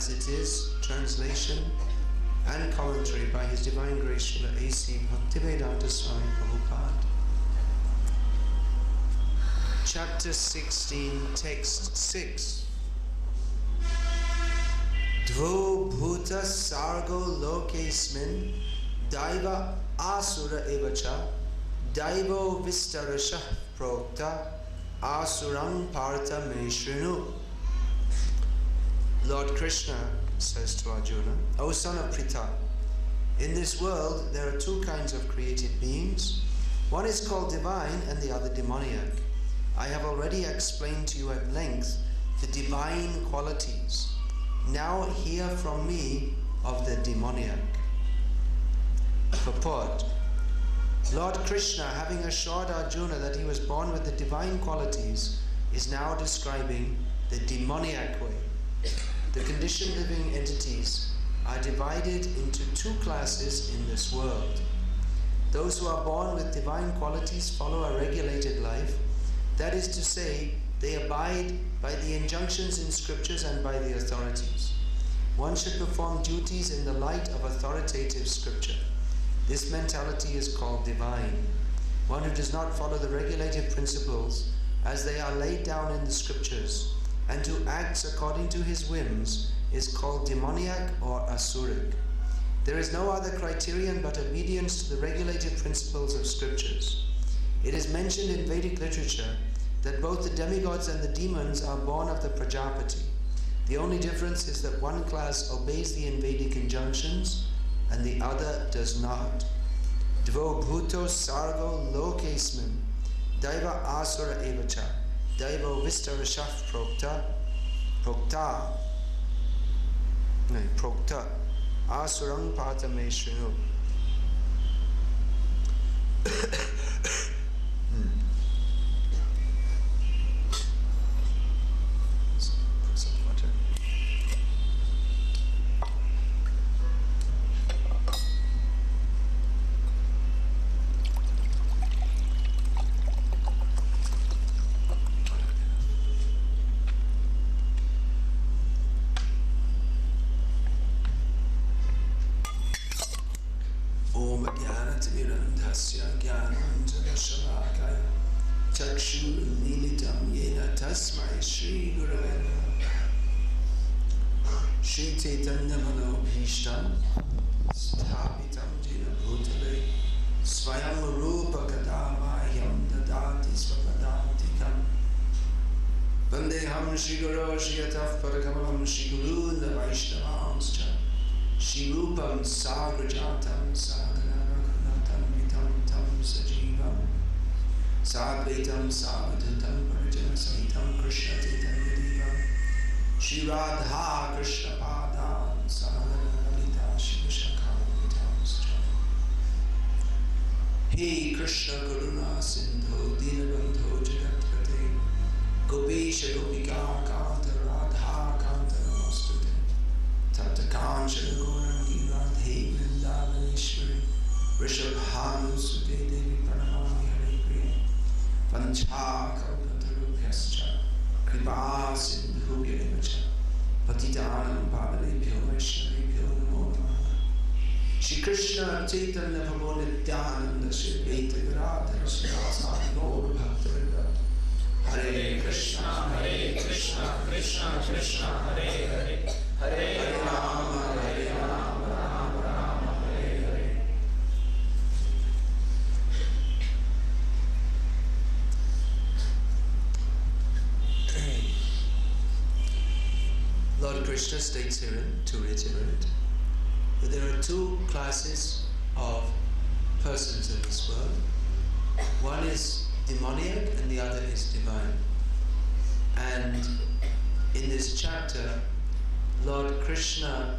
as it is, translation and commentary by His Divine Grace Srila A.C. Bhakti Vikasa Swami Prabhupada. Chapter 16, Text 6. Dvo bhuta sargo lokesmin daiva asura evacha daivo vistarashah prokta asurang partha me shrinu. Lord Krishna says to Arjuna, O son of Pritha, in this world there are two kinds of created beings. One is called divine and the other demoniac. I have already explained to you at length the divine qualities. Now hear from me of the demoniac. Purport. Lord Krishna, having assured Arjuna that he was born with the divine qualities, is now describing the demoniac way. The conditioned living entities are divided into two classes in this world. Those who are born with divine qualities follow a regulated life. That is to say, they abide by the injunctions in scriptures and by the authorities. One should perform duties in the light of authoritative scripture. This mentality is called divine. One who does not follow the regulated principles as they are laid down in the scriptures and who acts according to his whims is called demoniac or asuric. There is no other criterion but obedience to the regulated principles of scriptures. It is mentioned in Vedic literature that both the demigods and the demons are born of the Prajapati. The only difference is that one class obeys the Vedic injunctions and the other does not. Dvo bhuto sargo lokesmin daiva asura evacha daivo vistarashah prokta asurang partha me shrinu. Shirupam sagrajatam saganarakunatam vitam tam sajivam sadvaitam savadhutam parajana sahitam krishna chaitanya devam Shiradha krishna padam saganaralita shivashakam vitam sajam. He Krishna karuna sindho dinabandho jagatpate Gopesha gopika kanta radha kanta namostute Tata Kanchana Gaurangi Radhe Vrindavaneshwari Rishabhanu Sute Devi Pranamami Hare Priya Pancha Kalpatarubhyascha Kripa Sindhubhya Evacha Patitanam Pavanebhyo Vaishnavebhyo Namo Namaha. Shri Krishna Chaitanya Prabhu Nityananda Shri Advaita Gadadhara Srivasadi Gaur Bhaktivinoda Hare Krishna Krishna Krishna Hare Hare Hare Rama, Rama Rama, Hare Hare. Lord Krishna states herein, to reiterate, that there are two classes of persons in this world. One is demoniac and the other is divine. And in this chapter, Lord Krishna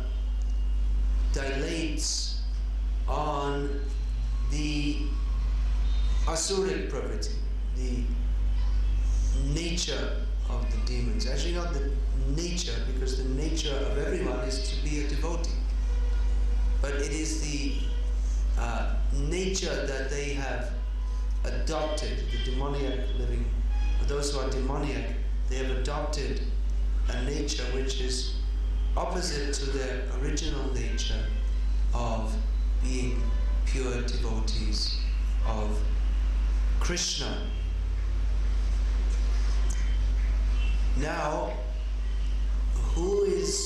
dilates on the asuric property, the nature of the demons. Actually not the nature, because the nature of everyone is to be a devotee. But it is the nature that they have adopted, the demoniac living, those who are demoniac, they have adopted a nature which is opposite to their original nature of being pure devotees of Krishna. Now, who is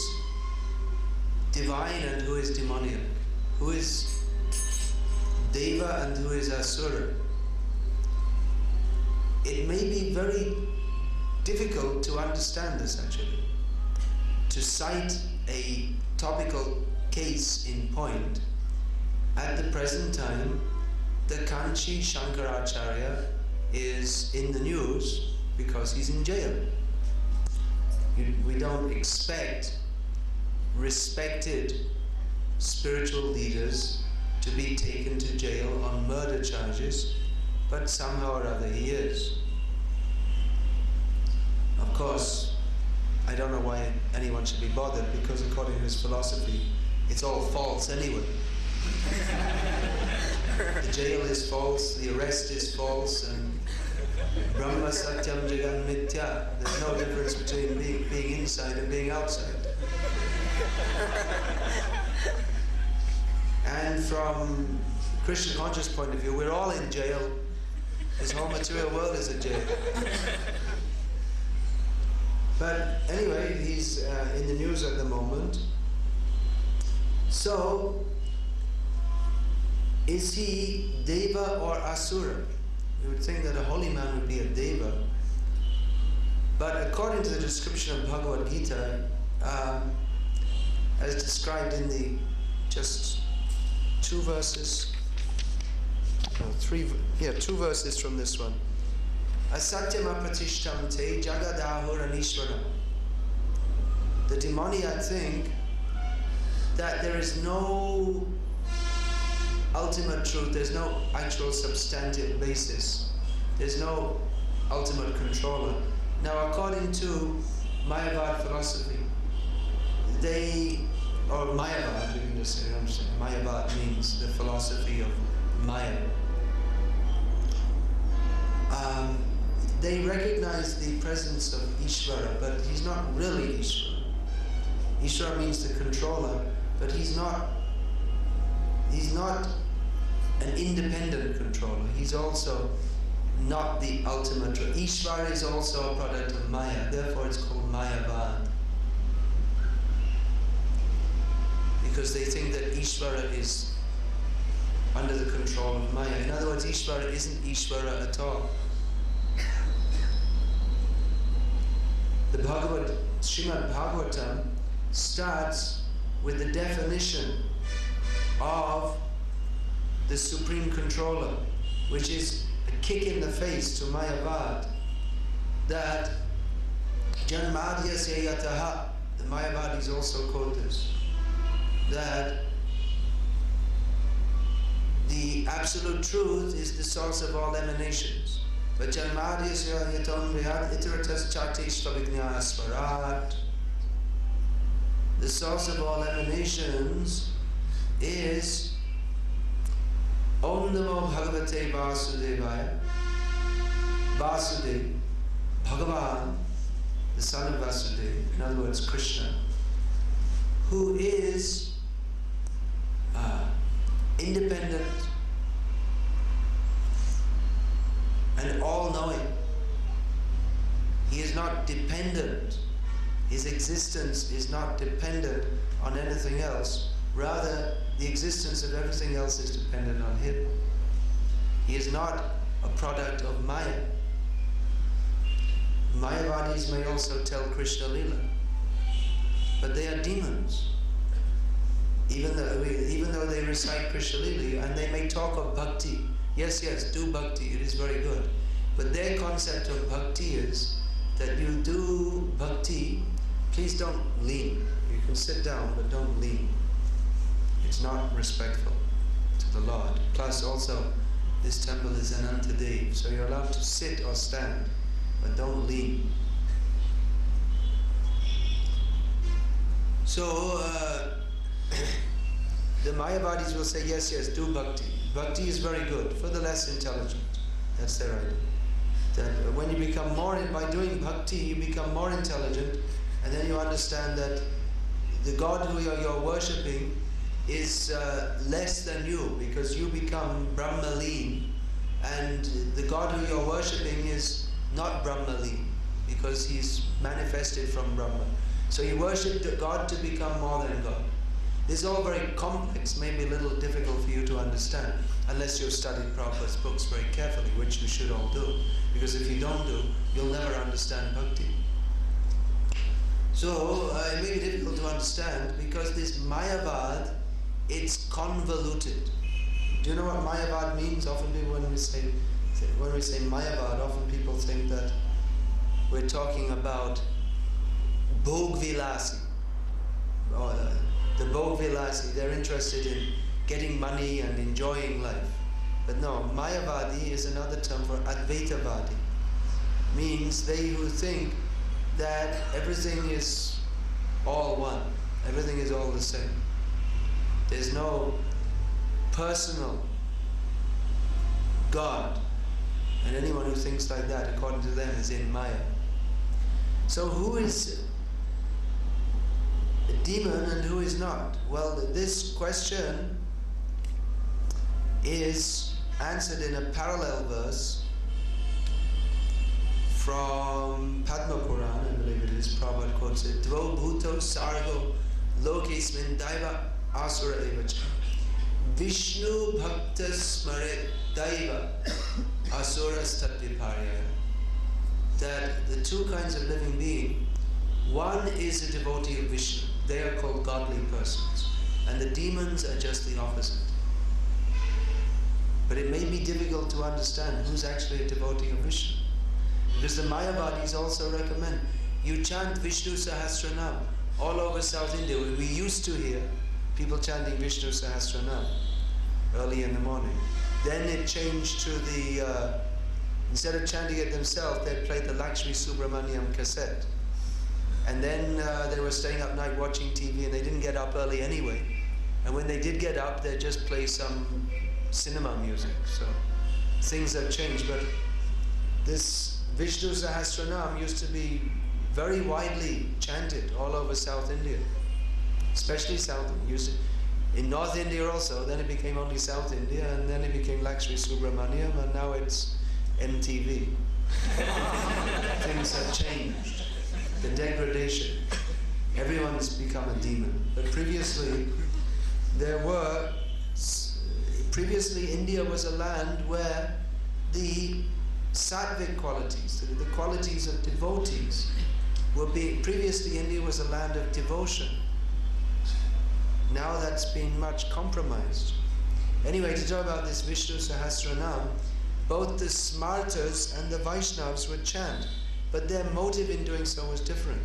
divine and who is demoniac? Who is Deva and who is Asura? It may be very difficult to understand this actually. To cite a topical case in point, at the present time, the Kanchi Shankaracharya is in the news because he's in jail. We don't expect respected spiritual leaders to be taken to jail on murder charges, but somehow or other he is. Of course, I don't know why anyone should be bothered, because according to his philosophy, it's all false anyway. The jail is false, the arrest is false, and Brahma Satyam Jagan Mithya. There's no difference between being inside and being outside. And from Krishna conscious point of view, we're all in jail. This whole material world is a jail. But anyway, he's in the news at the moment. So, is he Deva or Asura? You would think that a holy man would be a Deva. But according to the description of Bhagavad-Gita, as described in the just two verses from this one. Asatyam apratishtam te jagadahur anishvaram. The demoniac think that there is no ultimate truth, there's no actual substantive basis, there's no ultimate controller. Now, according to Mayavad philosophy, or Mayavad, you can just say, Mayavad means the philosophy of Maya. They recognize the presence of Ishvara, but he's not really Ishvara. Ishvara means the controller, but he's not an independent controller. He's also not the ultimate truth. Ishvara is also a product of Maya, therefore it's called Mayavad. Because they think that Ishvara is under the control of Maya. In other words, Ishvara isn't Ishvara at all. The Srimad Bhagavatam starts with the definition of the Supreme Controller, which is a kick in the face to Mayavad, that Janmadhyasya yataha, the Mayavadis also quote this, that the absolute truth is the source of all emanations. But Janmadhyasya yatam vyad iteratas chatishva vijnana svarat. The source of all emanations is Om Namo Bhagavate Vasudevaya. Vasudev, Bhagavan, the son of Vasudeva, in other words Krishna, who is independent and all-knowing. He is not dependent. His existence is not dependent on anything else. Rather, the existence of everything else is dependent on him. He is not a product of Maya. Mayavadis may also tell Krishna Lila, but they are demons. Even though they recite Krishna Lila, and they may talk of bhakti. Yes, do bhakti, it is very good. But their concept of bhakti is that you do bhakti, please don't lean. You can sit down, but don't lean. It's not respectful to the Lord. Plus also, this temple is Anantadev, so you're allowed to sit or stand, but don't lean. So, the Mayavadis will say, yes, do bhakti. Bhakti is very good for the less intelligent. That's their idea. That when you become by doing bhakti, you become more intelligent, and then you understand that the God who you're worshipping is less than you, because you become Brahmaleen, and the God who you're worshipping is not Brahmaleen, because he's manifested from Brahma. So you worship God to become more than God. This is all very complex, maybe a little difficult for you to understand, unless you've studied Prabhupada's books very carefully, which you should all do, because if you don't do, you'll never understand bhakti. So it may be difficult to understand, because this Mayavad, it's convoluted. Do you know what Mayavad means? Often people, when we say Mayavad, often people think that we're talking about Bhog-Vilasi, or the Bhog-Vilasi. They're interested in getting money and enjoying life. But no, Mayavadi is another term for Advaitavadi. Means they who think that everything is all one, everything is all the same. There's no personal God, and anyone who thinks like that, according to them, is in Maya. So who is a demon and who is not? Well, this question is answered in a parallel verse from Padma Puran, I believe it is. Prabhupada quotes it. Dvo bhuto sargo lokesmin daiva asura evacha. Vishnu bhakta smaret daiva asuras tatviparya. That the two kinds of living being, one is a devotee of Vishnu. They are called godly persons. And the demons are just the opposite. But it may be difficult to understand who's actually a devotee of Vishnu. Because the Mayavadis also recommend you chant Vishnu Sahasranam all over South India. We used to hear people chanting Vishnu Sahasranam early in the morning. Then it changed to the, instead of chanting it themselves, they played the Lakshmi Subramaniam cassette. And then they were staying up night watching TV, and they didn't get up early anyway. And when they did get up, they'd just play some cinema music. So things have changed, but this Vishnu Sahasranam used to be very widely chanted all over South India, especially South India. In North India also, then it became only South India, and then it became Lakshmi Subramaniam, and now it's MTV. Things have changed. The degradation. Everyone's become a demon. But previously, India was a land where the sattvic qualities, the qualities of devotees, previously India was a land of devotion. Now that's been much compromised. Anyway, to talk about this Vishnu Sahasranam, both the Smartas and the Vaishnavas would chant, but their motive in doing so was different.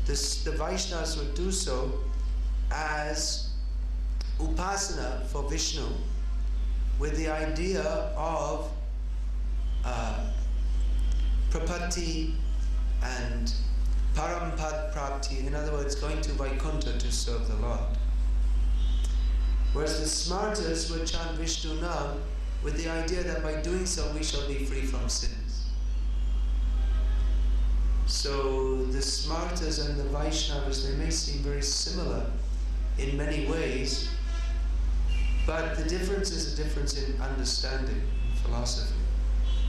The Vaishnavas would do so as upasana for Vishnu, with the idea of prapatti and parampad prapti, in other words, going to Vaikuntha to serve the Lord. Whereas the Smartas would chant Vishnu Nam with the idea that by doing so we shall be free from sins. So the Smartas and the Vaishnavas, they may seem very similar in many ways, but the difference is a difference in understanding and philosophy.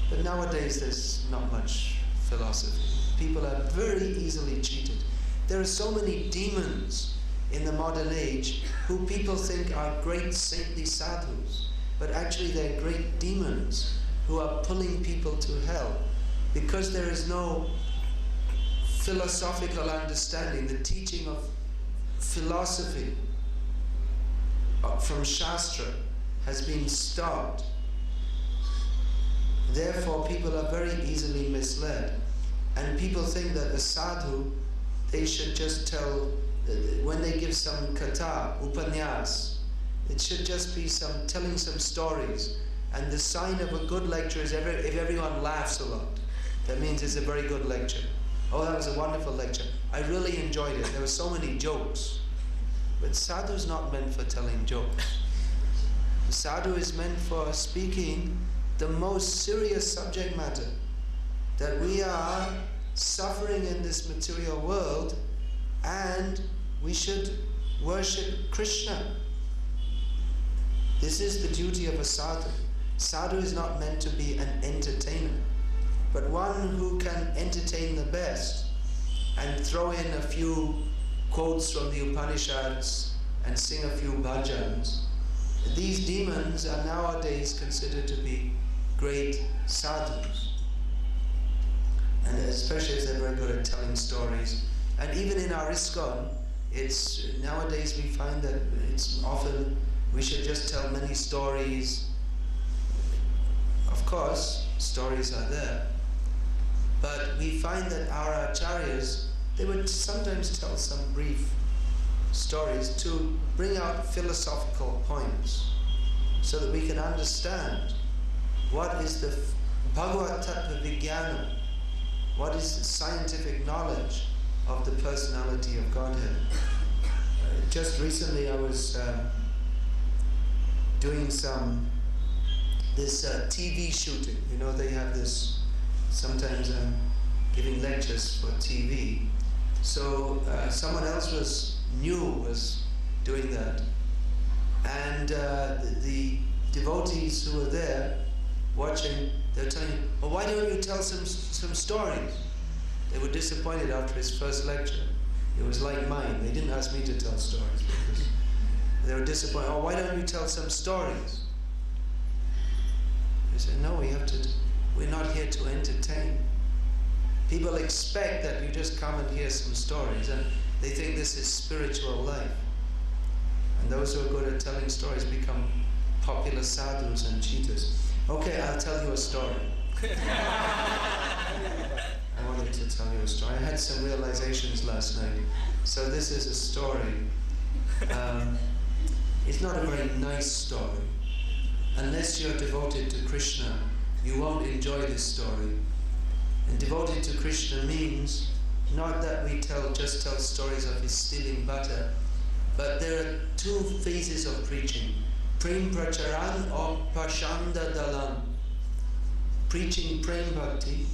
But nowadays there's not much philosophy. People are very easily cheated. There are so many demons in the modern age who people think are great saintly sadhus, but actually they're great demons who are pulling people to hell, because there is no philosophical understanding. The teaching of philosophy from Shastra has been stopped. Therefore, people are very easily misled. And people think that a sadhu, they should just tell, when they give some katha, upanyas, it should just be telling some stories. And the sign of a good lecture is if everyone laughs a lot. That means it's a very good lecture. Oh, that was a wonderful lecture. I really enjoyed it. There were so many jokes. But sadhu is not meant for telling jokes. Sadhu is meant for speaking the most serious subject matter, that we are suffering in this material world, and we should worship Krishna. This is the duty of a sadhu. Sadhu is not meant to be an entertainer, but one who can entertain the best and throw in a few quotes from the Upanishads and sing a few bhajans. These demons are nowadays considered to be great sadhus, and especially as they're very good at telling stories. And even in our ISKCON, it's nowadays we find that it's often we should just tell many stories. Of course, stories are there, but we find that our acharyas, they would sometimes tell some brief stories to bring out philosophical points so that we can understand what is the Bhagavad-Gita, what is the scientific knowledge of the personality of Godhead. Just recently I was doing this TV shooting. You know, they have this, sometimes I'm giving lectures for TV. So someone else was doing that. And the devotees who were there watching, they were telling him, well, why don't you tell some stories? They were disappointed after his first lecture. It was like mine. They didn't ask me to tell stories because they were disappointed. Oh, why don't you tell some stories? I said, no, we're not here to entertain. People expect that you just come and hear some stories, and they think this is spiritual life. And those who are good at telling stories become popular sadhus and cheaters. Okay, I'll tell you a story. I wanted to tell you a story. I had some realizations last night. So this is a story. It's not a very nice story. Unless you're devoted to Krishna, you won't enjoy this story. And devoted to Krishna means not that we just tell stories of his stealing butter, but there are two phases of preaching. Prem Pracharan or Pashanda Dalan. Preaching Prem Bhakti,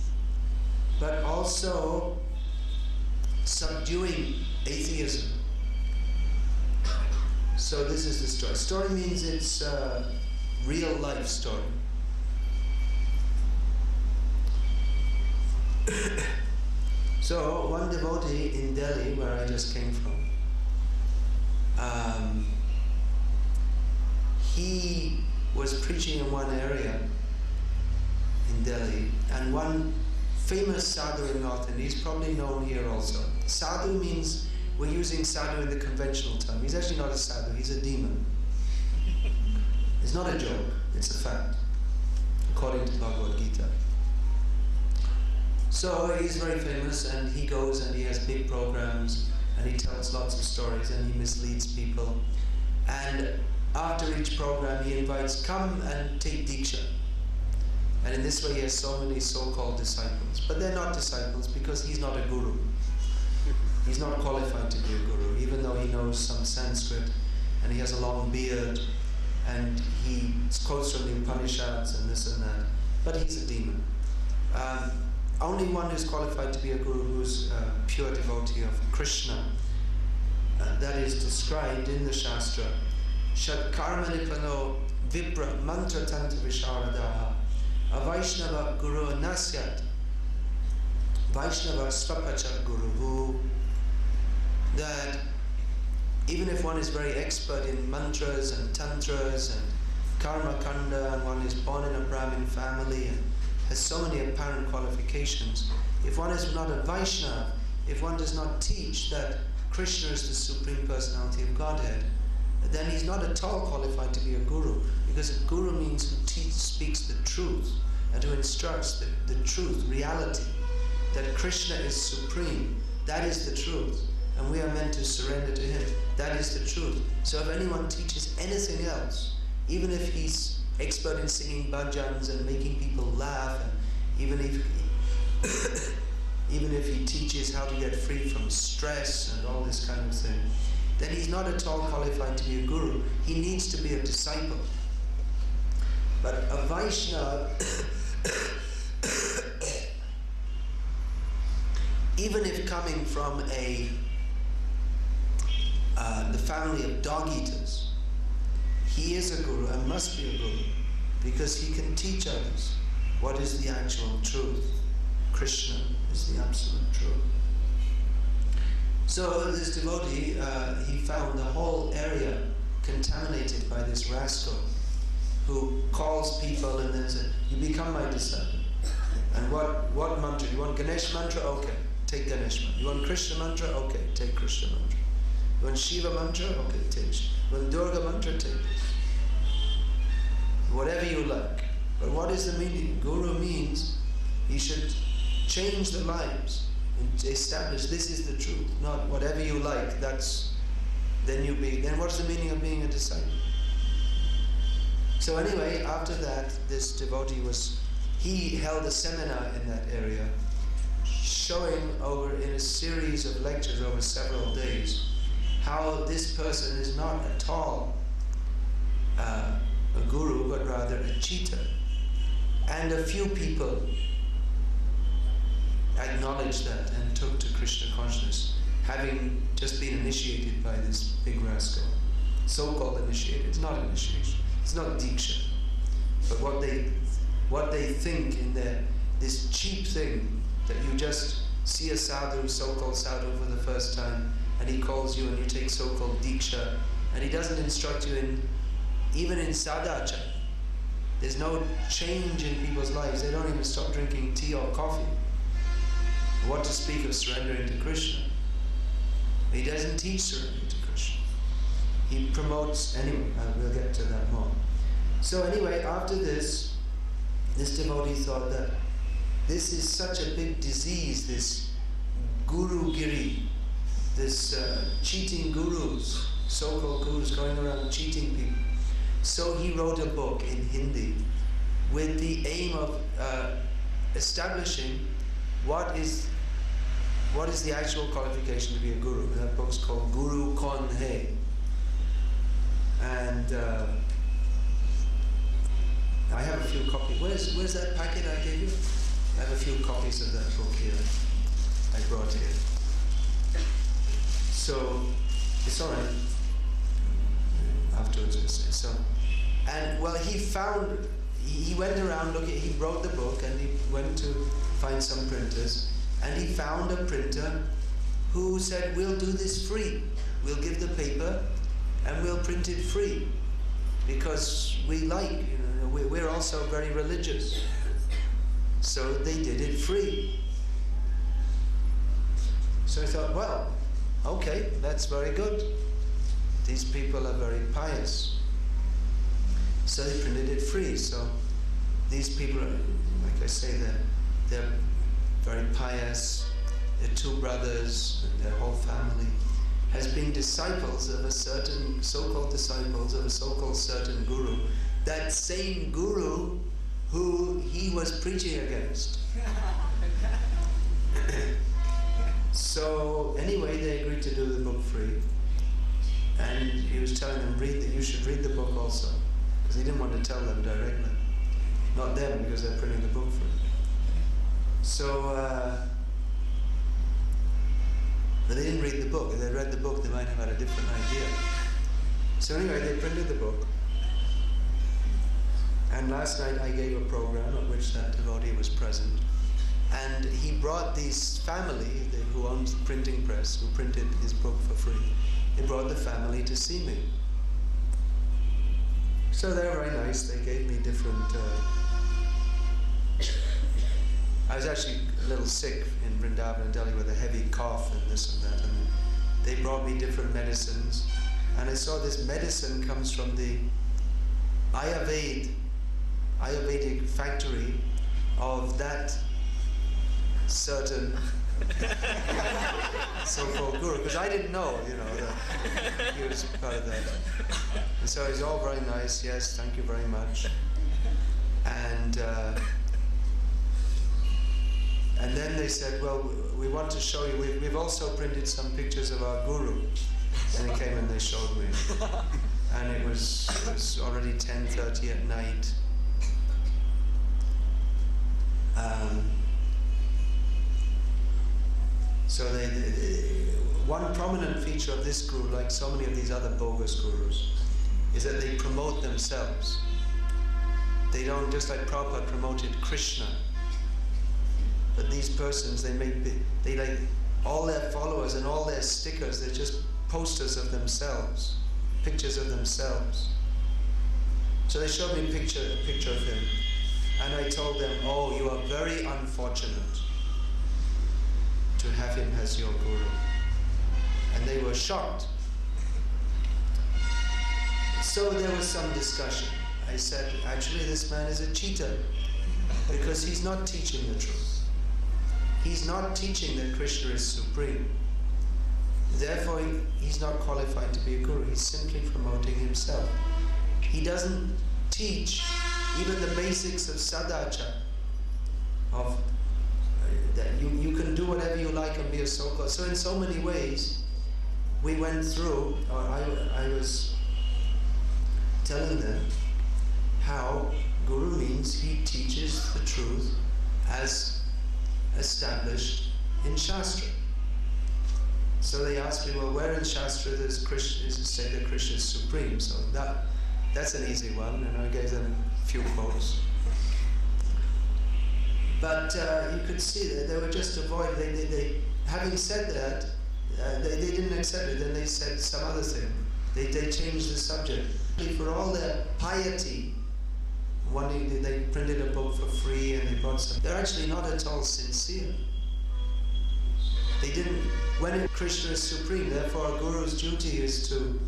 but also subduing atheism. So this is the story. Story means it's a real life story. So one devotee in Delhi, where I just came from, he was preaching in one area in Delhi, and one famous sadhu in North India, he's probably known here also. Sadhu means, we're using sadhu in the conventional term. He's actually not a sadhu, he's a demon. It's not a joke, it's a fact, according to Bhagavad-Gita. So he's very famous, and he goes and he has big programs, and he tells lots of stories, and he misleads people. And after each program he invites, come and take Diksha. And in this way he has so many so-called disciples. But they're not disciples because he's not a guru. He's not qualified to be a guru, even though he knows some Sanskrit, and he has a long beard, and he quotes from the Upanishads and this and that. But he's a demon. Only one who's qualified to be a guru who's a pure devotee of Krishna. That is described in the Shastra. Shat karmanipano vipra mantra tantra visharadaha avaishnava guru nasyat vaishnava svapacha guru. That even if one is very expert in mantras and tantras and karma kanda, and one is born in a Brahmin family and has so many apparent qualifications, if one is not a Vaishnava, if one does not teach that Krishna is the Supreme Personality of Godhead, then he's not at all qualified to be a guru, because a guru means who speaks the truth and who instructs the truth, reality, that Krishna is supreme. That is the truth, and we are meant to surrender to him. That is the truth. So if anyone teaches anything else, even if he's expert in singing bhajans and making people laugh, and even if he teaches how to get free from stress and all this kind of thing, then he's not at all qualified to be a guru. He needs to be a disciple. But a Vaishnava, even if coming from a the family of dog eaters. He is a guru and must be a guru because he can teach others what is the actual truth. Krishna is the absolute truth. So this devotee, he found the whole area contaminated by this rascal who calls people and then says, you become my disciple. And what mantra? You want Ganesh mantra? Okay, take Ganesh mantra. You want Krishna mantra? Okay, take Krishna mantra. You want Shiva mantra? Okay, take Shiva. You want Durga mantra? Take this. Whatever you like. But what is the meaning? Guru means he should change the lives and establish this is the truth, not whatever you like, then what's the meaning of being a disciple? So anyway, after that, this devotee he held a seminar in that area, showing in a series of lectures over several days, how this person is not at all a guru, but rather a cheater. And a few people acknowledged that and took to Krishna consciousness, having just been initiated by this big rascal. So-called initiated. It's not initiation. It's not diksha. But what they think in this cheap thing that you just see a sadhu, so-called sadhu for the first time, and he calls you and you take so-called diksha, and he doesn't instruct you even in sadhachara. There's no change in people's lives. They don't even stop drinking tea or coffee. What to speak of surrendering to Krishna? He doesn't teach surrendering to Krishna. He promotes, anyway, we'll get to that more. So anyway, after this devotee thought that this is such a big disease, this guru-giri, this cheating gurus, so-called gurus going around cheating people. So he wrote a book in Hindi with the aim of establishing what is the actual qualification to be a guru. That book's called Guru Kaun Hai. And I have a few copies. Where's that packet I gave you? I have a few copies of that book here. I brought here. So it's all right. Afterwards we'll say. So, and well, he went around looking. He wrote the book and he went to find some printers. And he found a printer who said, we'll do this free. We'll give the paper and we'll print it free. Because we like, we're also very religious. So they did it free. So I thought, well, okay, that's very good. These people are very pious. So they printed it free. So these people are, like I say, they're very pious. Their two brothers and their whole family has been disciples of a certain, so-called disciples of a so-called certain guru. That same guru who he was preaching against. So anyway, they agreed to do the book free. And he was telling them, you should read the book also. Because he didn't want to tell them directly. Not them, because they're printing the book free. So, but they didn't read the book. If they read the book, they might have had a different idea. So anyway, they printed the book. And last night I gave a program at which that devotee was present. And he brought this family, who owns the printing press, who printed his book for free. He brought the family to see me. So they were very nice. They gave me different... I was actually a little sick in Vrindavan and Delhi with a heavy cough and this and that. And they brought me different medicines. And I saw this medicine comes from the Ayurvedic factory of that certain so-called guru, because I didn't know, that he was part of that. And so he's all very nice, yes, thank you very much. And then they said, well, we want to show you, we've also printed some pictures of our guru. And they came and they showed me. And it was already 10:30 at night. So one prominent feature of this guru, like so many of these other bogus gurus, is that they promote themselves. They don't, just like Prabhupada promoted Krishna. But these persons, they like all their followers and all their stickers, they're just posters of themselves, pictures of themselves. So they showed me a picture of him, and I told them, oh, you are very unfortunate to have him as your guru. And they were shocked. So there was some discussion. I said, actually this man is a cheater, because he's not teaching the truth. He's not teaching that Krishna is supreme. Therefore, he's not qualified to be a guru. He's simply promoting himself. He doesn't teach even the basics of sadhachara, of that you can do whatever you like and be a so-called. So in so many ways, we went through, or I was telling them how guru means he teaches the truth as established in Shastra. So they asked me, well, where in Shastra does Krishna say that Krishna is supreme? So that's an easy one, and I gave them a few quotes. But you could see that they were just avoiding. They having said that, they didn't accept it. Then they said some other thing. They changed the subject. For all their piety, they printed a book for free and they bought some. They're actually not at all sincere. They didn't. When Krishna is supreme, therefore a guru's duty is to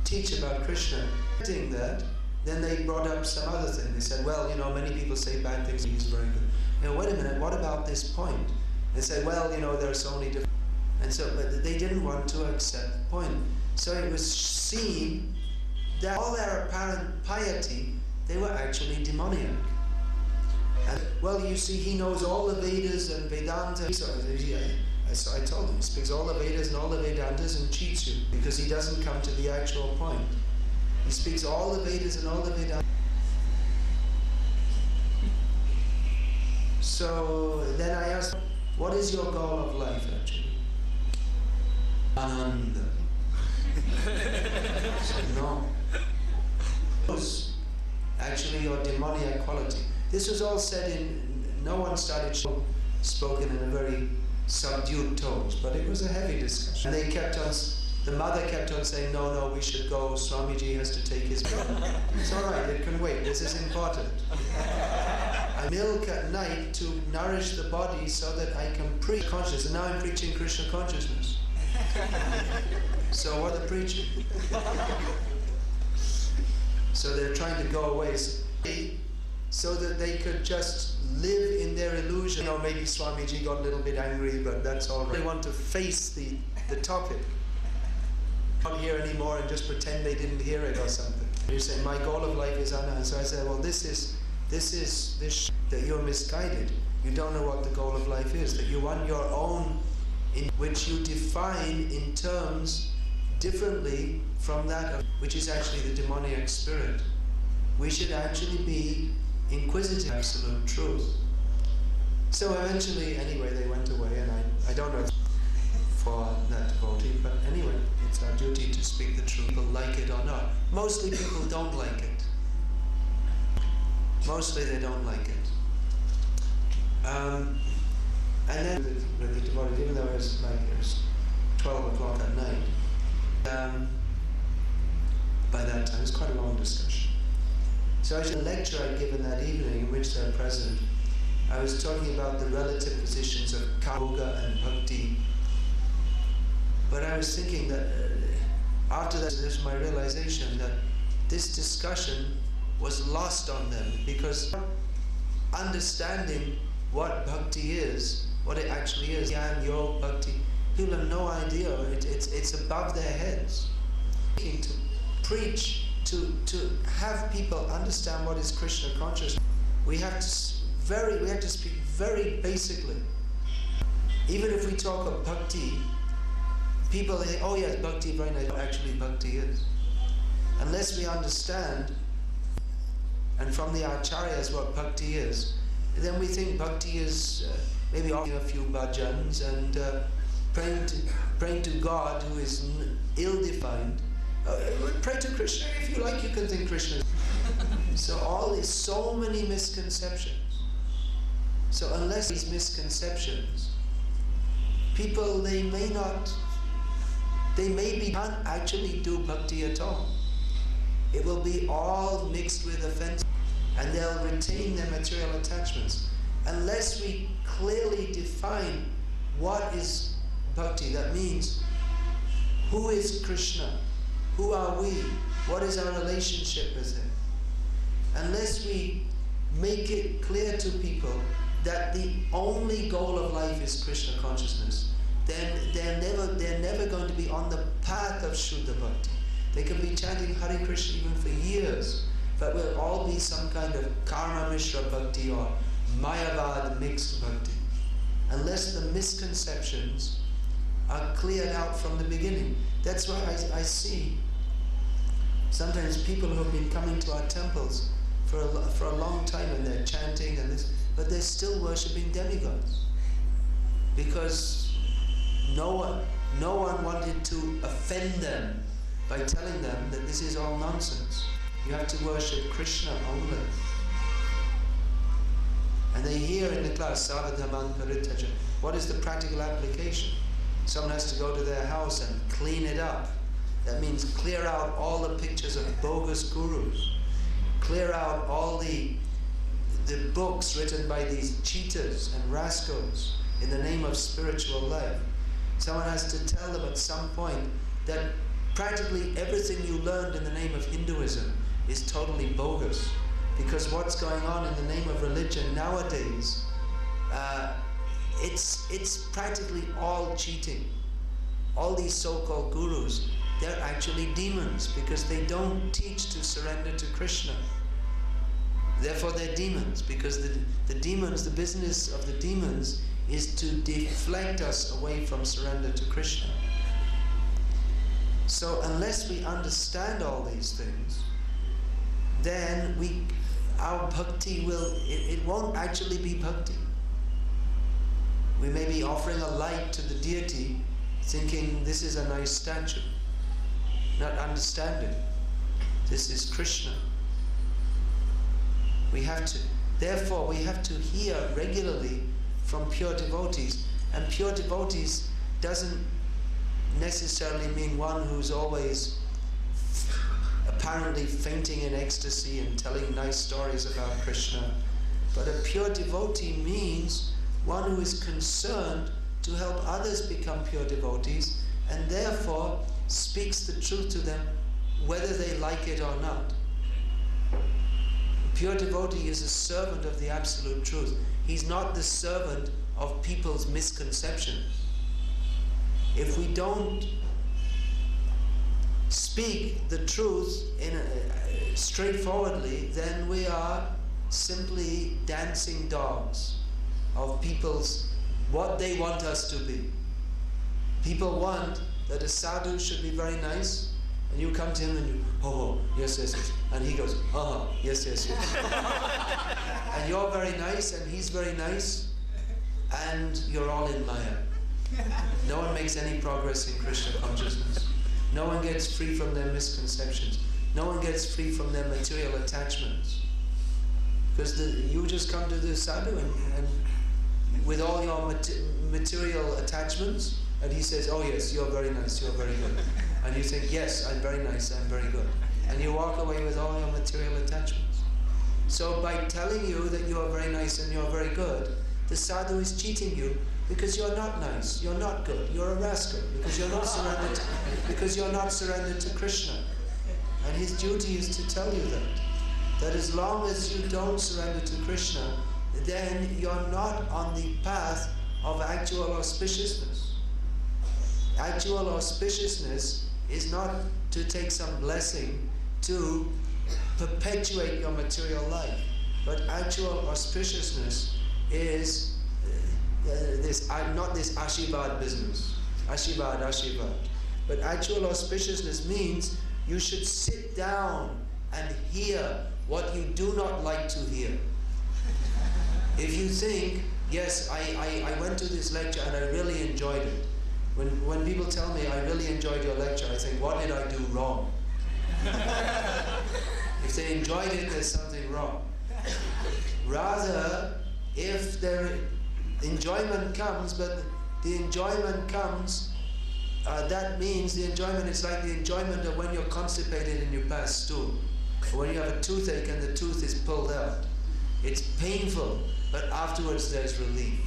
teach about Krishna. That, then they brought up some other thing. They said, well, many people say bad things. He's very good. Wait a minute. What about this point? They said, well, there are so many different. And so, but they didn't want to accept the point. So it was seen that all their apparent piety, they were actually demoniac. And, well, you see, he knows all the Vedas and Vedanta. So I told him, he speaks all the Vedas and all the Vedantas and cheats you, because he doesn't come to the actual point. He speaks all the Vedas and all the Vedantas. So then I asked, what is your goal of life actually? Ananda. So no. Actually your demoniac quality. This was all said in, no one started spoken in a very subdued tones, but it was a heavy discussion. And they kept on, the mother kept on saying, no, we should go, Swamiji has to take his milk. It's all right, it can wait, this is important. I milk at night to nourish the body so that I can preach consciousness, and now I'm preaching Krishna consciousness. So what are they preaching? So they're trying to go away so that they could just live in their illusion. Maybe Swamiji got a little bit angry, but that's all right. They want to face the topic. Not hear anymore and just pretend they didn't hear it or something. You say, my goal of life is Anna. And so I said, well, this is that you're misguided. You don't know what the goal of life is, that you want your own, in which you define in terms differently from that of, which is actually the demoniac spirit. We should actually be inquisitive, absolute truth. So eventually, anyway, they went away, and I don't know for that devotee, but anyway, it's our duty to speak the truth, people like it or not. Mostly people don't like it. Mostly they don't like it. And then the devotee, even though it was 12 o'clock at night, by that time, it was quite a long discussion. So actually, the lecture I'd given that evening, in which they're present, I was talking about the relative positions of Yoga and Bhakti. But I was thinking that after that, there's my realization that this discussion was lost on them, because understanding what Bhakti is, what it actually is, Jnana, Yoga, Bhakti, people have no idea. It's above their heads. To preach, to have people understand what is Krishna consciousness, we have to speak very basically. Even if we talk of Bhakti, people say, oh yes, Bhakti, very nice. Actually, Bhakti is. Unless we understand, and from the acharyas what Bhakti is, then we think Bhakti is maybe offering a few bhajans and praying to praying to God who is ill-defined. Pray to Krishna if you like. You can think Krishna. So so many misconceptions. So unless these misconceptions, people can't actually do bhakti at all. It will be all mixed with offense, and they'll retain their material attachments. Unless we clearly define what is bhakti, that means who is Krishna, who are we, what is our relationship with him. Unless we make it clear to people that the only goal of life is Krishna consciousness, then they're never going to be on the path of Shuddha Bhakti. They can be chanting Hare Krishna even for years, but will all be some kind of Karma Mishra Bhakti or Mayavad mixed Bhakti, unless the misconceptions are cleared out from the beginning. That's why I see sometimes people who have been coming to our temples for a long time, and they're chanting and this, but they're still worshipping demigods, because no one wanted to offend them by telling them that this is all nonsense. You have to worship Krishna only. And they hear in the class, Savadhaman Paritaja. What is the practical application? Someone has to go to their house and clean it up. That means clear out all the pictures of bogus gurus. Clear out all the books written by these cheaters and rascals in the name of spiritual life. Someone has to tell them at some point that practically everything you learned in the name of Hinduism is totally bogus. Because what's going on in the name of religion nowadays, it's practically all cheating. All these so-called gurus, they're actually demons, because they don't teach to surrender to Krishna. Therefore they're demons, because the demons, the business of the demons is to deflect us away from surrender to Krishna. So unless we understand all these things, then our bhakti it won't actually be bhakti. We may be offering a light to the deity, thinking this is a nice statue, not understanding this is Krishna. Therefore we have to hear regularly from pure devotees, and pure devotees doesn't necessarily mean one who's always apparently fainting in ecstasy and telling nice stories about Krishna. But a pure devotee means one who is concerned to help others become pure devotees, and therefore speaks the truth to them whether they like it or not. A pure devotee is a servant of the absolute truth. He's not the servant of people's misconceptions. If we don't speak the truth straightforwardly, then we are simply dancing dogs of people's what they want us to be. People want that a sadhu should be very nice, and you come to him and you, oh, yes, yes, yes. And he goes, yes, yes, yes. And you're very nice, and he's very nice, and you're all in Maya. No one makes any progress in Krishna consciousness. No one gets free from their misconceptions. No one gets free from their material attachments. Because you just come to the sadhu and with all your material attachments, and he says, oh yes, you're very nice, you're very good. And you think, yes, I'm very nice, I'm very good. And you walk away with all your material attachments. So by telling you that you are very nice and you're very good, the sadhu is cheating you, because you're not nice, you're not good, you're a rascal, because you're not surrendered to Krishna. And his duty is to tell you that as long as you don't surrender to Krishna, then you're not on the path of actual auspiciousness. Actual auspiciousness is not to take some blessing to perpetuate your material life, but actual auspiciousness is not this Ashirvad business, Ashirvad, but actual auspiciousness means you should sit down and hear what you do not like to hear. If you think, yes, I went to this lecture and I really enjoyed it, When people tell me, I really enjoyed your lecture, I think, what did I do wrong? If they enjoyed it, there's something wrong. Rather, if their enjoyment comes, but the enjoyment comes, that means the enjoyment is like the enjoyment of when you're constipated and you pass stool. Or when you have a toothache and the tooth is pulled out. It's painful, but afterwards there's relief.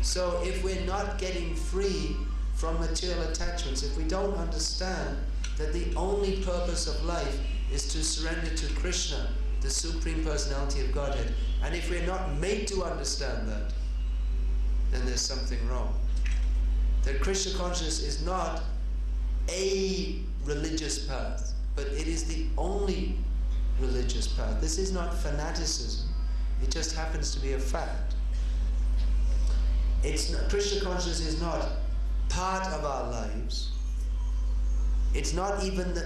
So if we're not getting free from material attachments, if we don't understand that the only purpose of life is to surrender to Krishna, the Supreme Personality of Godhead, and if we're not made to understand that, then there's something wrong. That Krishna consciousness is not a religious path, but it is the only religious path. This is not fanaticism. It just happens to be a fact. It's not, Krishna consciousness is not part of our lives. It's not even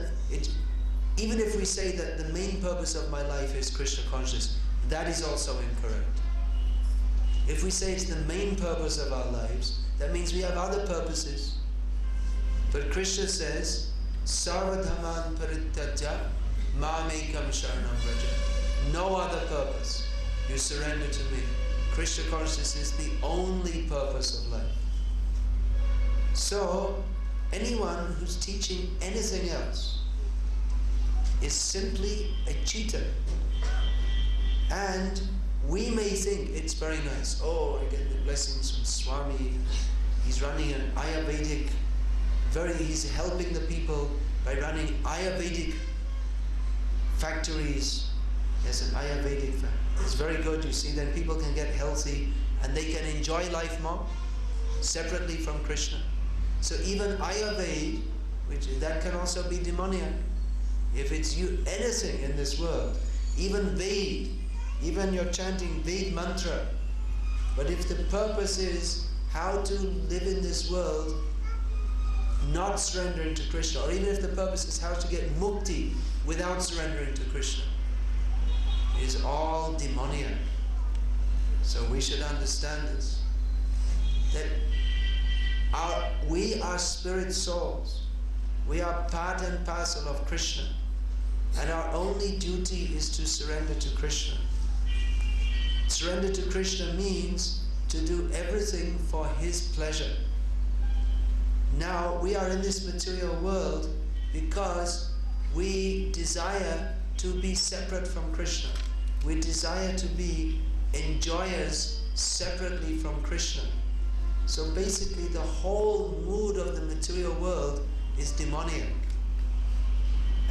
even if we say that the main purpose of my life is Krishna consciousness, that is also incorrect. If we say it's the main purpose of our lives, that means we have other purposes. But Krishna says, Sarvadhaman parityaja mamekam sharanam vraja. No other purpose. You surrender to me. Krishna consciousness is the only purpose of life. So, anyone who's teaching anything else is simply a cheater. And we may think it's very nice. Oh, I get the blessings from Swami. He's running an Ayurvedic, he's helping the people by running Ayurvedic factories. Yes, an Ayurvedic factory. It's very good, you see, then people can get healthy and they can enjoy life more, separately from Krishna. So even Ayurveda, that can also be demoniac. If it's anything in this world, even Ved, even you're chanting Ved mantra, but if the purpose is how to live in this world not surrendering to Krishna, or even if the purpose is how to get mukti without surrendering to Krishna, is all demoniac. So we should understand this, that we are spirit souls. We are part and parcel of Krishna, and our only duty is to surrender to Krishna. Surrender to Krishna means to do everything for His pleasure. Now, we are in this material world because we desire to be separate from Krishna. We desire to be enjoyers separately from Krishna. So basically the whole mood of the material world is demoniac.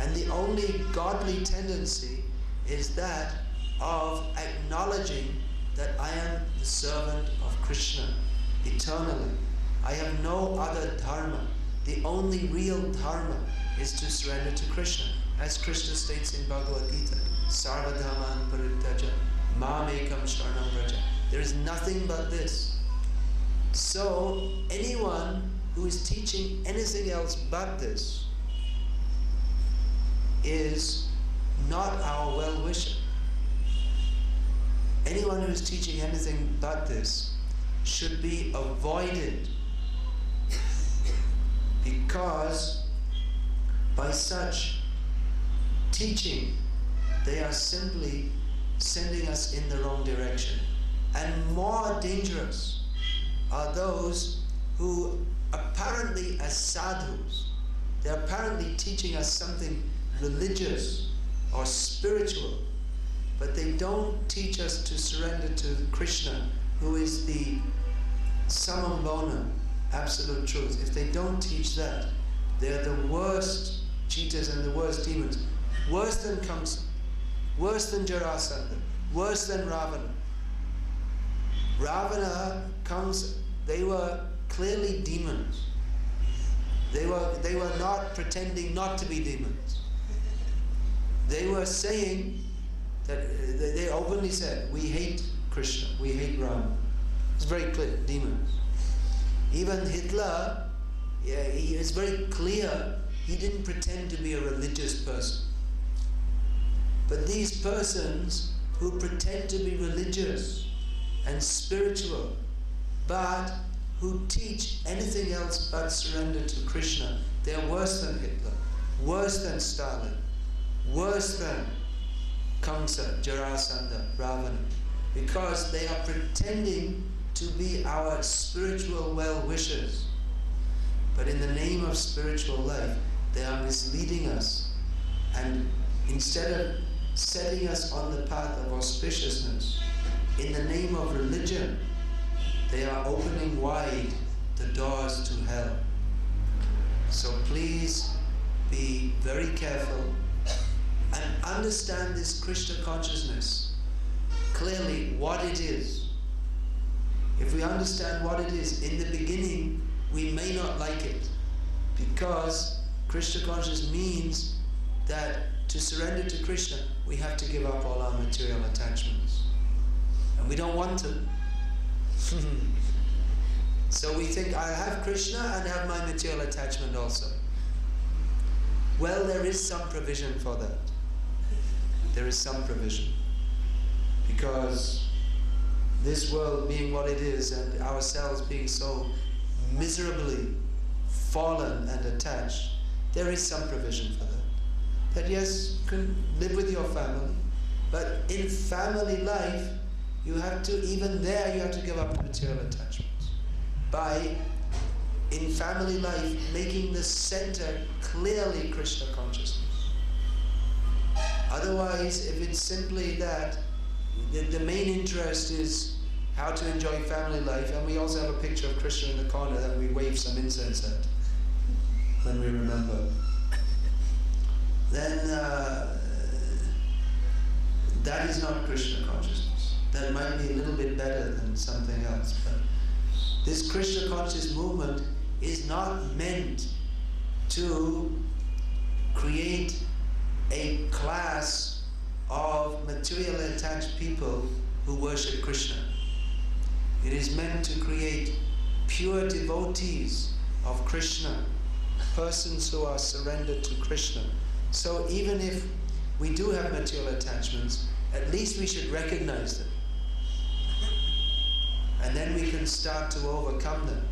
And the only godly tendency is that of acknowledging that I am the servant of Krishna eternally. I have no other dharma. The only real dharma is to surrender to Krishna. As Krishna states in Bhagavad-Gita, Sarvadhaman parityaja mamekam sharanam vraja. There is nothing but this. So anyone who is teaching anything else but this is not our well-wisher. Anyone who is teaching anything but this should be avoided, because by such teaching they are simply sending us in the wrong direction. And more dangerous are those who apparently as sadhus, they're apparently teaching us something religious or spiritual, but they don't teach us to surrender to Krishna, who is the summum bonum, absolute truth. If they don't teach that, they're the worst cheaters and the worst demons. Worse than Kamsa, worse than Jarasandha, worse than Ravana. Ravana, Kamsa, they were clearly demons. They were not pretending not to be demons. They were saying that, they openly said, we hate Krishna, we hate Rama. It's very clear, demons. Even Hitler, he is very clear, he didn't pretend to be a religious person. But these persons who pretend to be religious and spiritual, but who teach anything else but surrender to Krishna, they are worse than Hitler, worse than Stalin, worse than Kamsa, Jarasandha, Ravana, because they are pretending to be our spiritual well-wishers. But in the name of spiritual life, they are misleading us. And instead of setting us on the path of auspiciousness, in the name of religion, they are opening wide the doors to hell. So please be very careful and understand this Krishna consciousness clearly, what it is. If we understand what it is, in the beginning we may not like it, because Krishna consciousness means that to surrender to Krishna, we have to give up all our material attachments. And we don't want to. So we think, I have Krishna and have my material attachment also. Well, there is some provision for that. There is some provision. Because this world being what it is, and ourselves being so miserably fallen and attached, there is some provision for that. That yes, you can live with your family, but in family life, you have to, even there, you have to give up material attachments. By, in family life, making the center clearly Krishna consciousness. Otherwise, if it's simply that, the main interest is how to enjoy family life, and we also have a picture of Krishna in the corner that we wave some incense at when we remember, then that is not Krishna consciousness. That might be a little bit better than something else, but this Krishna conscious movement is not meant to create a class of materially attached people who worship Krishna. It is meant to create pure devotees of Krishna, persons who are surrendered to Krishna. So even if we do have material attachments, at least we should recognize them. And then we can start to overcome them.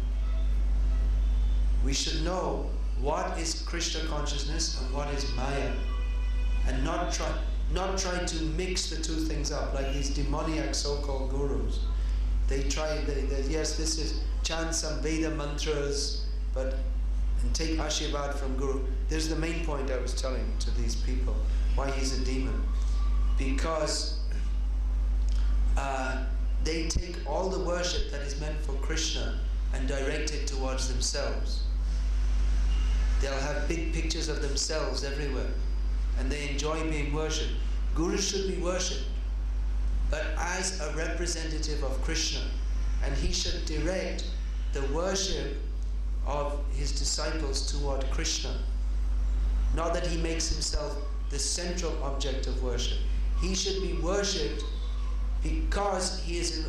We should know what is Krishna consciousness and what is Maya. And not try to mix the two things up, like these demoniac so-called gurus. They yes, this is chant some Veda mantras, and take Ashirvad from Guru. There's the main point I was telling to these people, why he's a demon. Because they take all the worship that is meant for Krishna and direct it towards themselves. They'll have big pictures of themselves everywhere, and they enjoy being worshipped. Guru should be worshipped, but as a representative of Krishna, and he should direct the worship of his disciples toward Krishna. Not that he makes himself the central object of worship. He should be worshipped because he is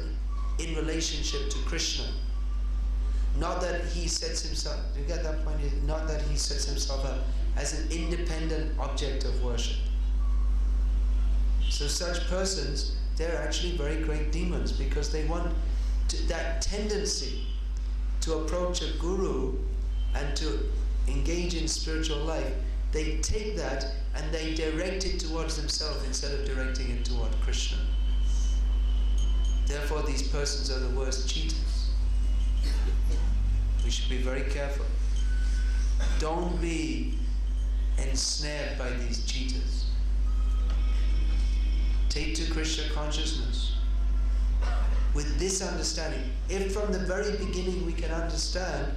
in relationship to Krishna. Not that he sets himself, you get that point? Not that he sets himself up as an independent object of worship. So such persons, they're actually very great demons, because they want that tendency to approach a guru and to engage in spiritual life. They take that and they direct it towards themselves instead of directing it toward Krishna. Therefore, these persons are the worst cheaters. We should be very careful. Don't be ensnared by these cheaters. Take to Krishna consciousness. With this understanding, if from the very beginning we can understand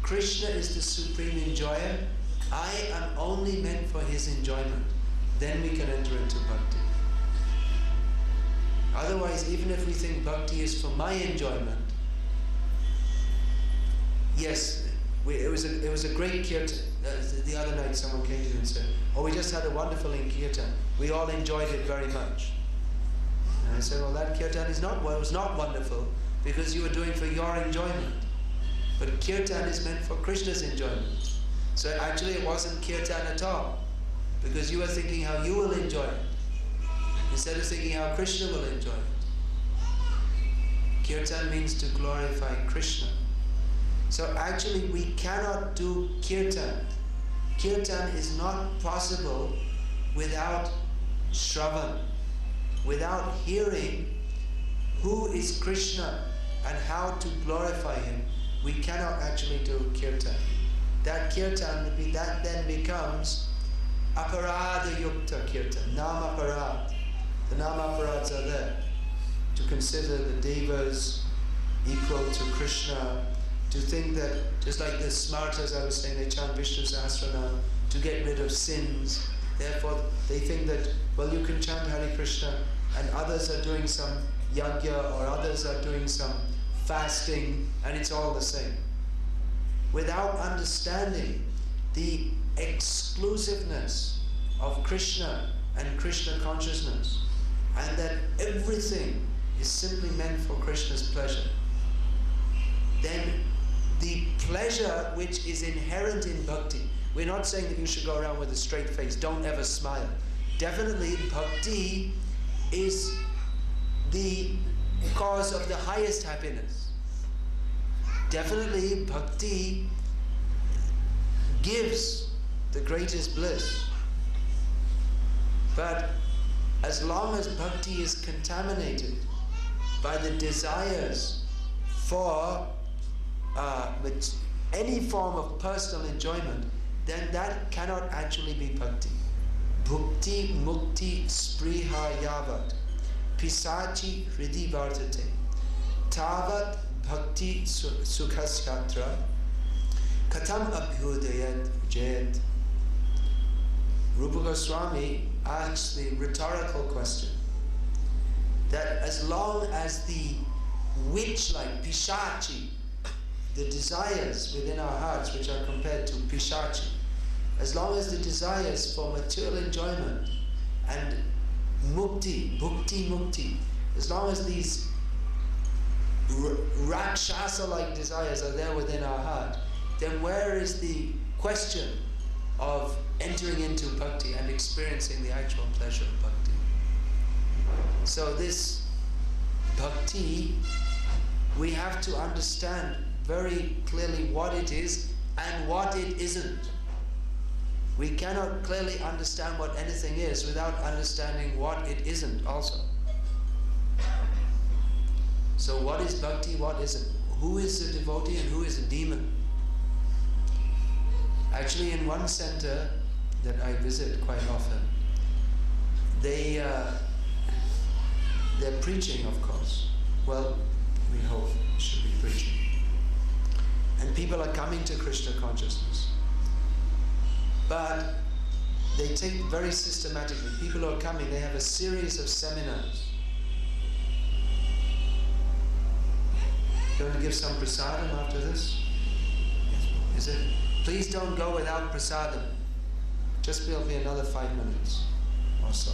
Krishna is the supreme enjoyer, I am only meant for his enjoyment, then we can enter into bhakti. Otherwise, even if we think bhakti is for my enjoyment, yes, it was a great kirtan. The other night someone came to me and said, oh, we just had a wonderful kirtan. We all enjoyed it very much. And I said, well, that kirtan was not wonderful because you were doing for your enjoyment. But kirtan is meant for Krishna's enjoyment. So actually it wasn't kirtan at all, because you were thinking how you will enjoy it, instead of thinking how Krishna will enjoy it. Kirtan means to glorify Krishna. So actually we cannot do kirtan. Kirtan is not possible without Shravan, without hearing who is Krishna and how to glorify him. We cannot actually do kirtan. That kirtan, that then becomes aparada yukta kirtan, nama aparad. The nama aparads are there. To consider the devas equal to Krishna, to think that, just like the smartas I was saying, they chant Vishnu Sahasranam to get rid of sins. Therefore, they think that, well, you can chant Hare Krishna, and others are doing some yajna, or others are doing some fasting, and it's all the same. Without understanding the exclusiveness of Krishna and Krishna consciousness, and that everything is simply meant for Krishna's pleasure, then the pleasure which is inherent in bhakti, we're not saying that you should go around with a straight face, don't ever smile. Definitely bhakti is the cause of the highest happiness. Definitely bhakti gives the greatest bliss. But as long as bhakti is contaminated by the desires for any form of personal enjoyment, then that cannot actually be bhakti. Bhukti mukti spriha yavat pisachi hridi vartate tavat bhakti sukhasyatra katam abhyudayat jayat. Rupa Goswami asks the rhetorical question that as long as the witch-like pishachi, the desires within our hearts which are compared to pishachi, as long as the desires for material enjoyment and mukti, bhukti mukti, as long as these rakshasa-like desires are there within our heart, then where is the question of entering into bhakti and experiencing the actual pleasure of bhakti? So this bhakti, we have to understand very clearly what it is and what it isn't. We cannot clearly understand what anything is without understanding what it isn't also. So what is bhakti, what isn't? Who is a devotee and who is a demon? Actually, in one center that I visit quite often, they're preaching, of course. Well, we hope they should be preaching. And people are coming to Krishna consciousness. But they take very systematically, people who are coming, they have a series of seminars. You want to give some prasadam after this? Is it? Please don't go without prasadam. Just will be another 5 minutes or so.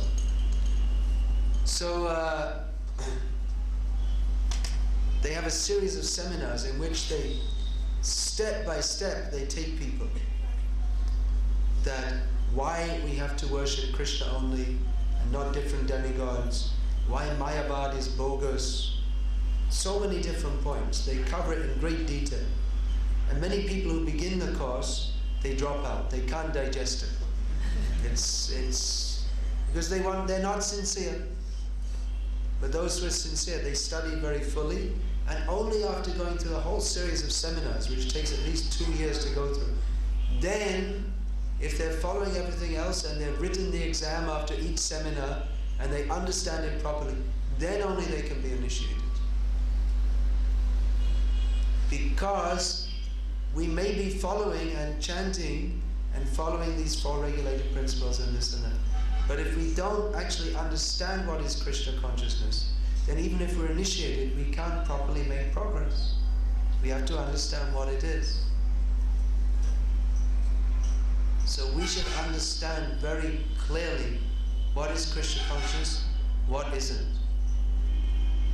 So they have a series of seminars in which they, step by step, they take people that why we have to worship Krishna only and not different demigods, why Mayavad is bogus, so many different points. They cover it in great detail. And many people who begin the course, they drop out, they can't digest it. It's because they're not sincere. But those who are sincere, they study very fully, and only after going through a whole series of seminars, which takes at least 2 years to go through, then if they're following everything else and they've written the exam after each seminar and they understand it properly, then only they can be initiated. Because we may be following and chanting and following these 4 regulated principles and this and that, but if we don't actually understand what is Krishna consciousness, then even if we're initiated, we can't properly make progress. We have to understand what it is. So we should understand very clearly what is Krishna conscious, what isn't.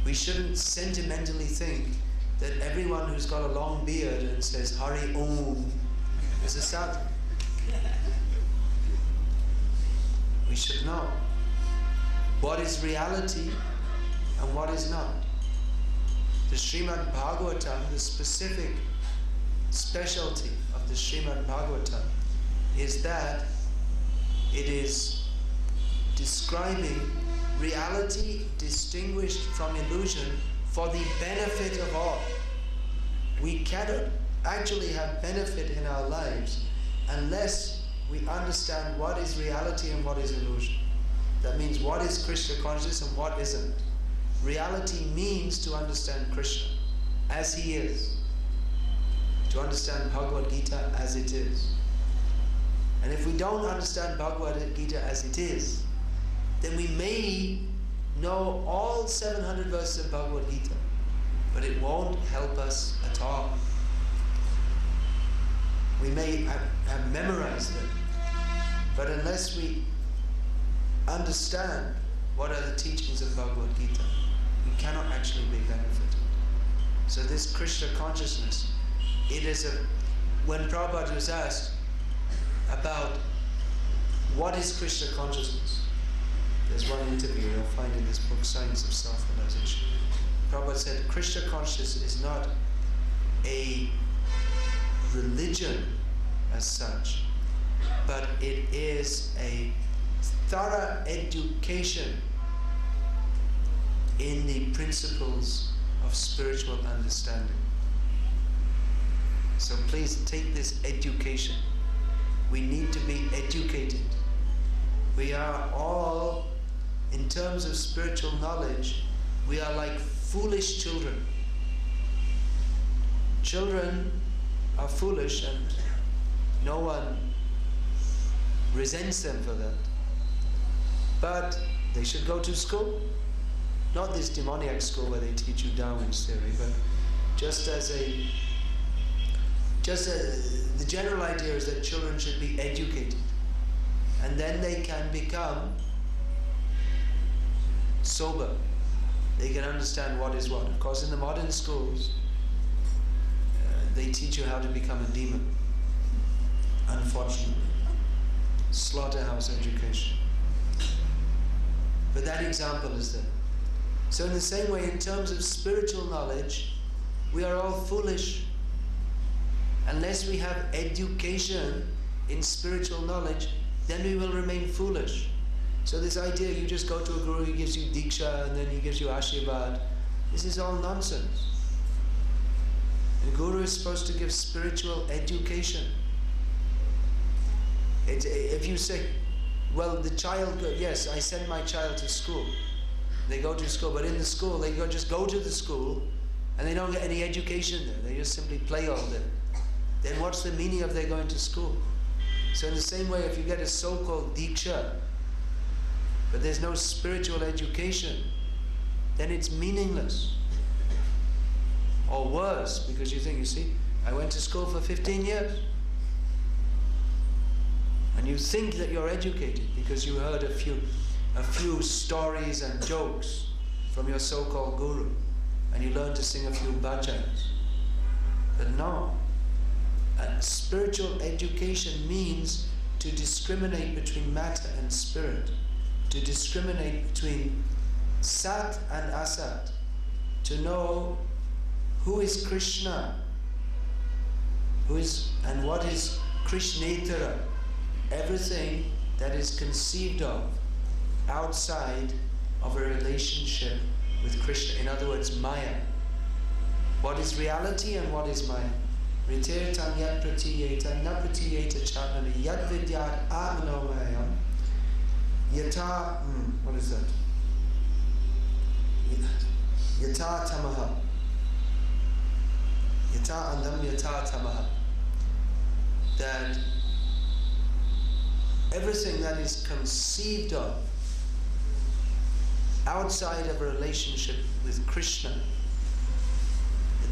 We shouldn't sentimentally think that everyone who's got a long beard and says Hari Om is a sadhu. We should know what is reality and what is not. The Srimad Bhagavatam, the specific specialty of the Srimad Bhagavatam is that it is describing reality distinguished from illusion for the benefit of all. We cannot actually have benefit in our lives unless we understand what is reality and what is illusion. That means what is Krishna consciousness and what isn't. Reality means to understand Krishna as he is, to understand Bhagavad-Gita as it is. And if we don't understand Bhagavad-Gita as it is, then we may know all 700 verses of Bhagavad-Gita, but it won't help us at all. We may have memorized them, but unless we understand what are the teachings of Bhagavad-Gita, we cannot actually be benefited. So this Krishna consciousness, it is when Prabhupada was asked about what is Krishna consciousness, there's one interview you'll find in this book, Science of Self-Realization. Prabhupada said, Krishna consciousness is not a religion as such, but it is a thorough education in the principles of spiritual understanding. So please take this education. We need to be educated. We are all, in terms of spiritual knowledge, we are like foolish children. Children are foolish and no one resents them for that. But they should go to school. Not this demoniac school where they teach you Darwin's theory, but the general idea is that children should be educated. And then they can become sober. They can understand what is what. Of course, in the modern schools, they teach you how to become a demon. Unfortunately. Slaughterhouse education. But that example is there. So in the same way, in terms of spiritual knowledge, we are all foolish. Unless we have education in spiritual knowledge, then we will remain foolish. So this idea, you just go to a guru, he gives you diksha, and then he gives you ashirvad, this is all nonsense. The guru is supposed to give spiritual education. If you say, well, the child, yes, I send my child to school. They go to school, but in the school, they just go to the school, and they don't get any education there. They just simply play all day. Then what's the meaning of their going to school? So in the same way, if you get a so-called diksha, but there's no spiritual education, then it's meaningless. Or worse, because you think, you see, I went to school for 15 years. And you think that you're educated because you heard a few stories and jokes from your so-called guru, and you learned to sing a few bhajans. But no. Spiritual education means to discriminate between matter and spirit, to discriminate between sat and asat, to know who is Krishna, and what is Krishnetara, everything that is conceived of outside of a relationship with Krishna. In other words, Maya. What is reality and what is Maya? Ritirtam yat pratiyeta na pratiyeta chanani yat vidyat atmanomayam yata, what is that? Yata tamaha. Yata andam yata tamaha. That everything that is conceived of outside of a relationship with Krishna,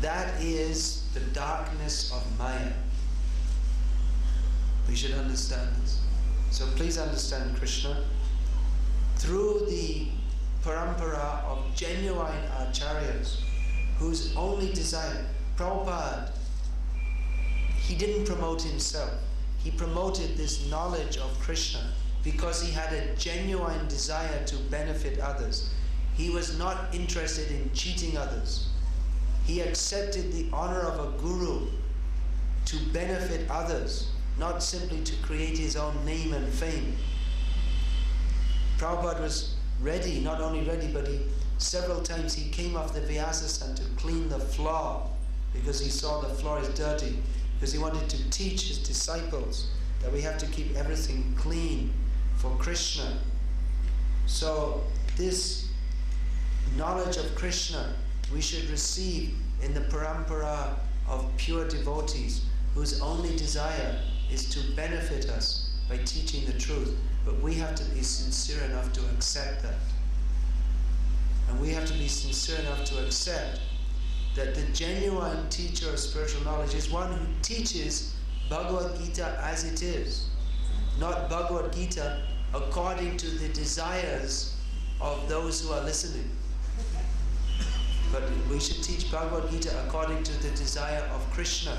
that is the darkness of Maya. We should understand this. So please understand Krishna through the parampara of genuine acharyas whose only desire, Prabhupada, he didn't promote himself. He promoted this knowledge of Krishna because he had a genuine desire to benefit others. He was not interested in cheating others. He accepted the honor of a guru to benefit others, not simply to create his own name and fame. Prabhupada was ready, not only ready, but several times he came off the Vyasa to clean the floor because he saw the floor is dirty, because he wanted to teach his disciples that we have to keep everything clean for Krishna. So this knowledge of Krishna we should receive in the parampara of pure devotees whose only desire is to benefit us by teaching the truth. But we have to be sincere enough to accept that. And we have to be sincere enough to accept that the genuine teacher of spiritual knowledge is one who teaches Bhagavad-Gita as it is, not Bhagavad-Gita according to the desires of those who are listening. But we should teach Bhagavad-Gita according to the desire of Krishna,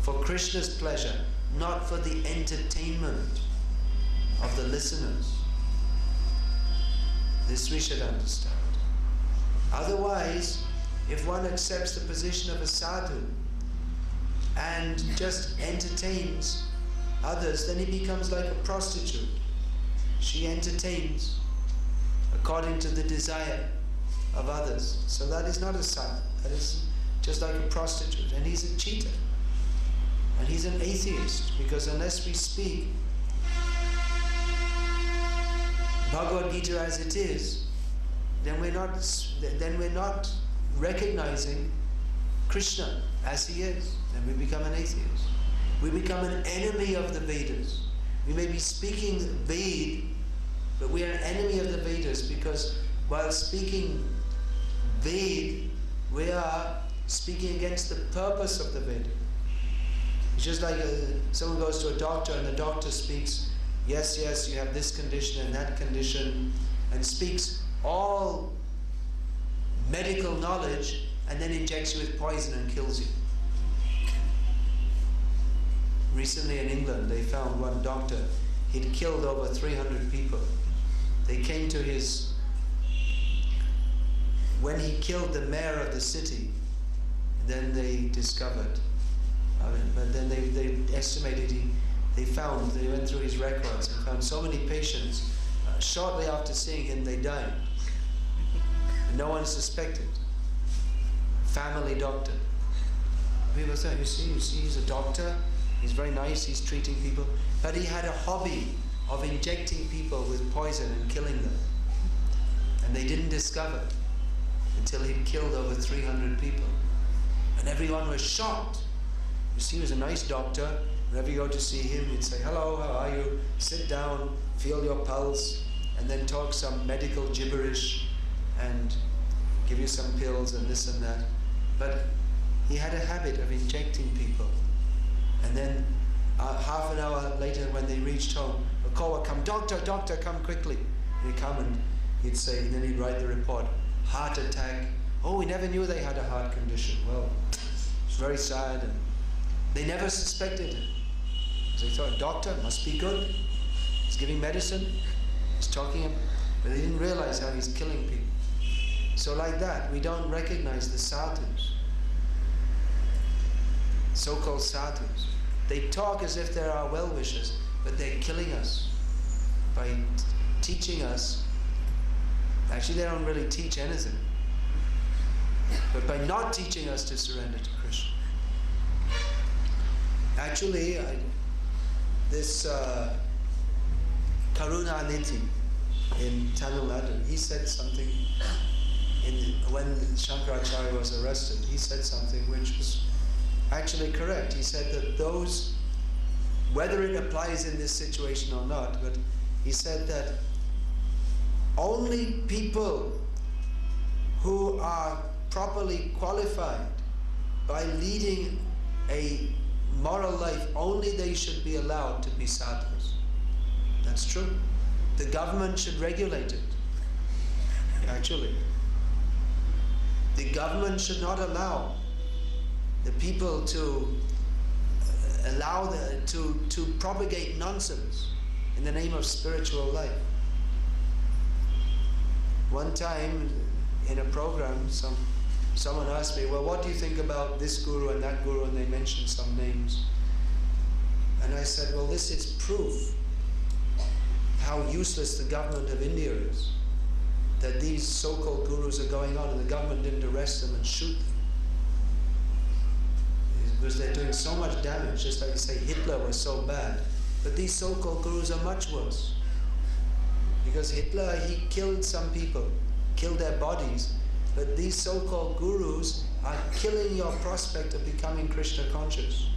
for Krishna's pleasure, not for the entertainment of the listeners. This we should understand. Otherwise, if one accepts the position of a sadhu and just entertains others, then he becomes like a prostitute. She entertains according to the desire of others. So that is not a sadhu. That is just like a prostitute. And he's a cheater. And he's an atheist, because unless we speak Bhagavad-Gita as it is, then we're not recognizing Krishna as he is. Then we become an atheist. We become an enemy of the Vedas. We may be speaking Ved, but we are an enemy of the Vedas, because while speaking Ved, we are speaking against the purpose of the Veda. It's just like someone goes to a doctor and the doctor speaks, yes, yes, you have this condition and that condition, and speaks all medical knowledge, and then injects you with poison and kills you. Recently in England, they found one doctor, he'd killed over 300 people. They came to his, when he killed the mayor of the city, then they discovered, but then they estimated, they went through his records and found so many patients, shortly after seeing him they died. And no one suspected. Family doctor. People say, you see, he's a doctor, he's very nice, he's treating people, but he had a hobby of injecting people with poison and killing them. And they didn't discover until he'd killed over 300 people. And everyone was shocked. You see, he was a nice doctor. Whenever you go to see him, he'd say, hello, how are you? Sit down, feel your pulse, and then talk some medical gibberish and give you some pills and this and that. But he had a habit of injecting people. And then half an hour later, when they reached home, a call would come, doctor, come quickly. And he'd come and he'd say, and then he'd write the report, heart attack. Oh, we never knew they had a heart condition. Well, it's very sad. And they never suspected it. So they thought, doctor must be good. He's giving medicine. He's talking, but they didn't realize how he's killing people. So like that, we don't recognize the sadhus, so-called sadhus. They talk as if they're our well-wishers, but they're killing us by teaching us. Actually, they don't really teach anything, but by not teaching us to surrender to Krishna. Actually, this Karunanidhi in Tamil Nadu, he said something when Shankaracharya was arrested. He said something which was actually correct. He said that those, whether it applies in this situation or not, but he said that only people who are properly qualified by leading a moral life, only they should be allowed to be sadhus. That's true. The government should regulate it. Actually, the government should not allow the people to to propagate nonsense in the name of spiritual life. One time in a program, some Someone asked me, well, what do you think about this guru and that guru? And they mentioned some names. And I said, well, this is proof how useless the government of India is. That these so-called gurus are going on and the government didn't arrest them and shoot them. Because they're doing so much damage, just like you say Hitler was so bad. But these so-called gurus are much worse. Because Hitler, he killed some people, killed their bodies, but these so-called gurus are killing your prospect of becoming Krishna conscious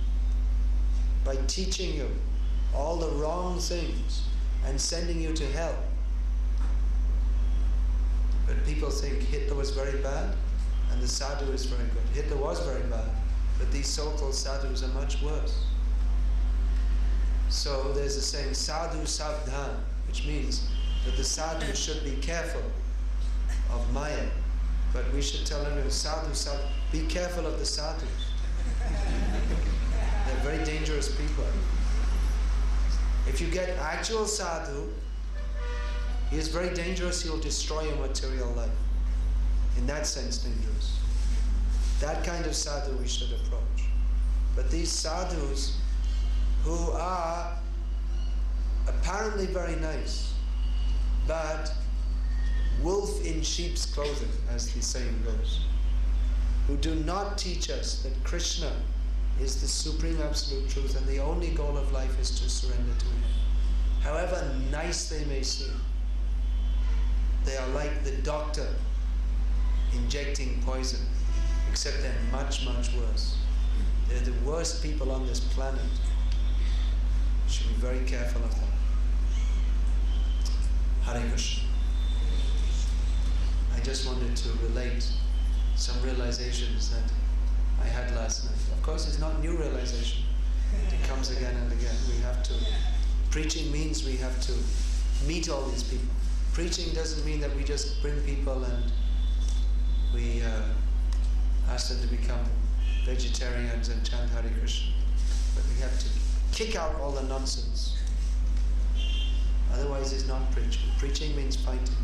by teaching you all the wrong things and sending you to hell. But people think Hitler was very bad and the sadhu is very good. Hitler was very bad, but these so-called sadhus are much worse. So there's a saying, sadhu savdhan, which means that the sadhu should be careful of Maya. But we should tell everyone, sadhu, sadhu, be careful of the sadhus. They're very dangerous people. If you get actual sadhu, he is very dangerous, he will destroy your material life. In that sense, dangerous. That kind of sadhu we should approach. But these sadhus who are apparently very nice, but wolf in sheep's clothing, as the saying goes, who do not teach us that Krishna is the supreme absolute truth and the only goal of life is to surrender to Him. However nice they may seem, they are like the doctor injecting poison, except they're much, much worse. They're the worst people on this planet. You should be very careful of them. Hare Krishna. I just wanted to relate some realizations that I had last night. Of course, it's not new realization. It comes again and again. We have to, preaching means we have to meet all these people. Preaching doesn't mean that we just bring people and we ask them to become vegetarians and chant Hare Krishna. But we have to kick out all the nonsense. Otherwise it's not preaching. Preaching means fighting.